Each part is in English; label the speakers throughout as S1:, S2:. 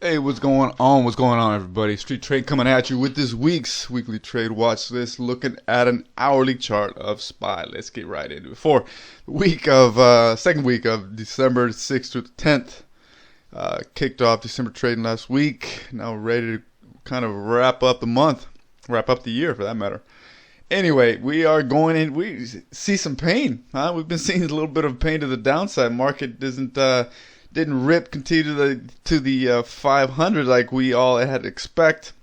S1: Hey, what's going on? What's going on, everybody? Street Trade coming at you with this week's weekly trade watch list, looking at an hourly chart of SPY. Let's get right into it. For the second week of December 6th through the 10th, kicked off December trading last week. Now we're ready to kind of wrap up the month, wrap up the year for that matter. Anyway, we are going in. We see some pain. We've been seeing a little bit of pain to the downside. Market didn't rip continue to the 500 like we all had expect.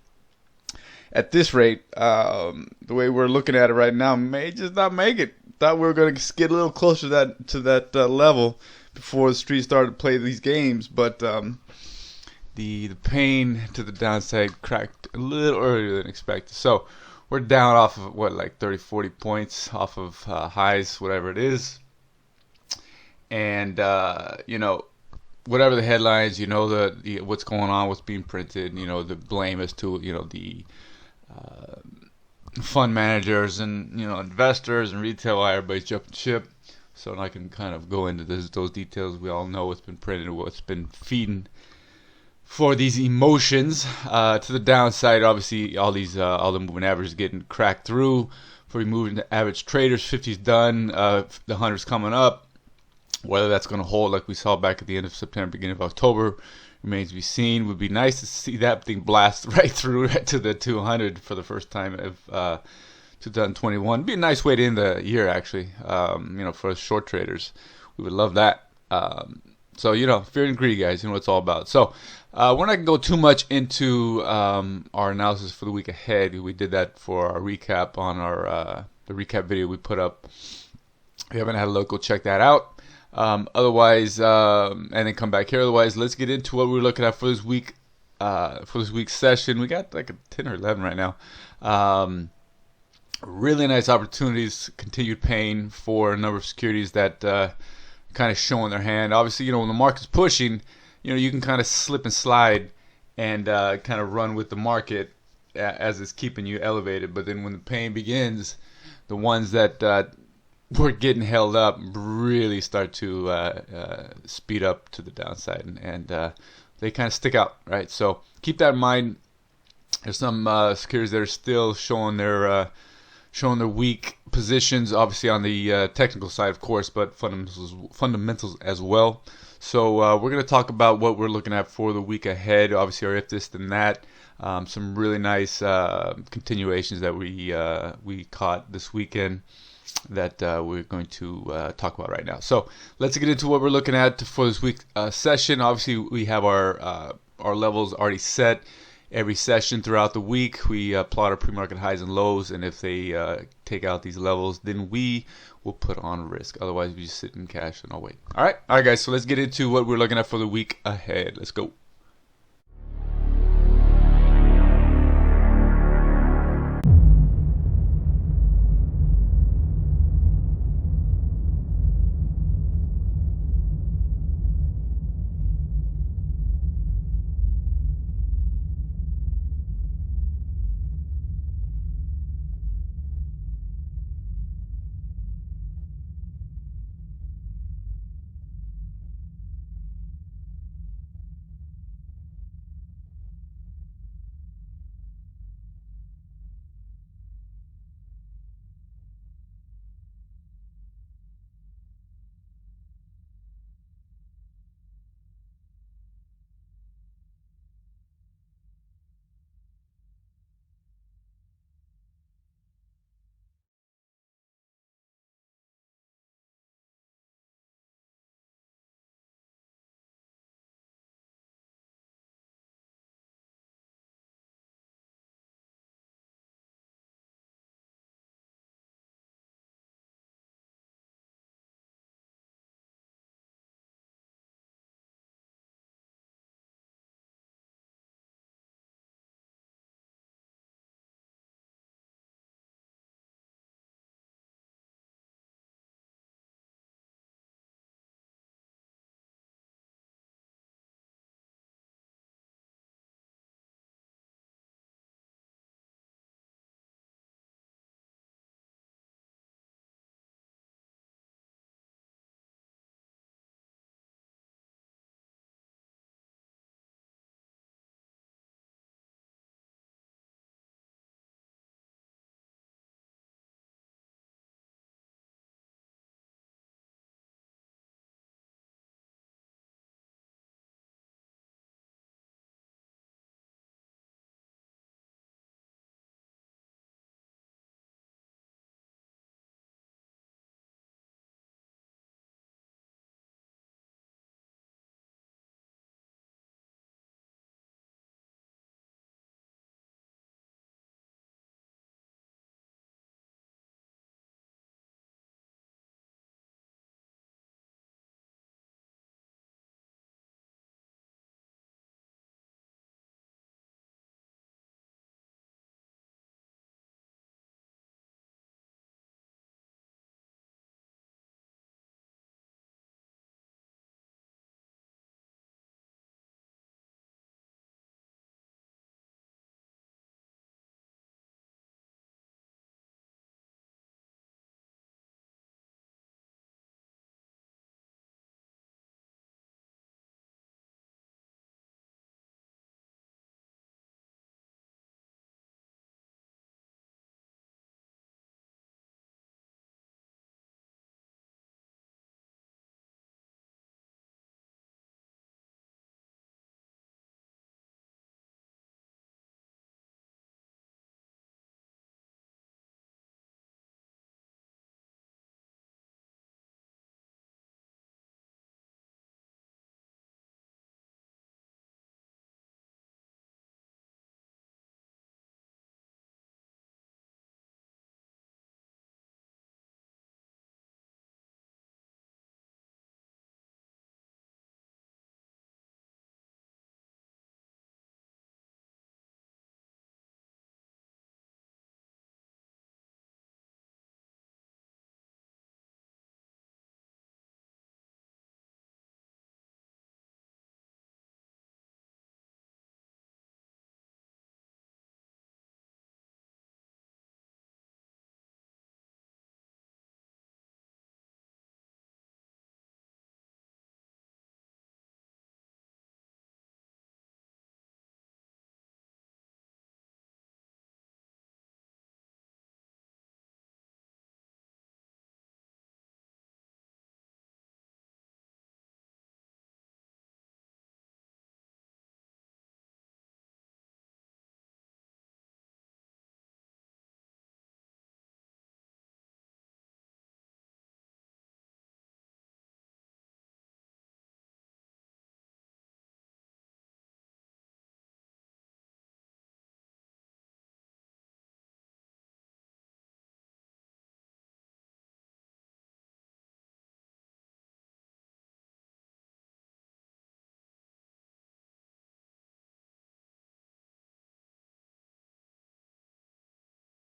S1: At this rate, the way we're looking at it right now, may just not make it. Thought we were going to get a little closer to that level before the street started to play these games, but the pain to the downside cracked a little earlier than expected. So we're down off of like 30, 40 points off of highs, whatever it is, and whatever the headlines, the what's going on, what's being printed, the blame is to the fund managers and investors and retail. Everybody's jumping ship. So I can kind of go into those details. We all know what's been printed, what's been feeding for these emotions to the downside. Obviously, all the moving averages getting cracked through. For moving average traders, 50's done, the 100's coming up. Whether that's going to hold like we saw back at the end of September, beginning of October, remains to be seen. Would be nice to see that thing blast right through to the 200 for the first time of 2021. Be a nice way to end the year, actually. For short traders, we would love that. So fear and greed, guys. You know what it's all about. So we're not gonna go too much into our analysis for the week ahead. We did that for our recap on our the recap video we put up. If you haven't had a look, go check that out. Otherwise, and then come back here. Otherwise, let's get into what we're looking at for this week. For this week's session, we got like a 10 or 11 right now. Really nice opportunities, continued pain for a number of securities that kind of showing their hand. Obviously, when the market's pushing, you can kind of slip and slide and kind of run with the market as it's keeping you elevated. But then when the pain begins, the ones that we're getting held up really start to speed up to the downside, and they kind of stick out, right? So keep that in mind. There's some securities that are still showing their weak positions, obviously on the technical side, of course, but fundamentals as well. So we're going to talk about what we're looking at for the week ahead. Obviously, our if this then that. Some really nice continuations that we caught this weekend that we're going to talk about right now. So let's get into what we're looking at for this week's session. Obviously, we have our levels already set. Every session throughout the week, we plot our pre-market highs and lows, and if they take out these levels, then we will put on risk. Otherwise, we just sit in cash and I'll wait. All right, guys. So let's get into what we're looking at for the week ahead. Let's go.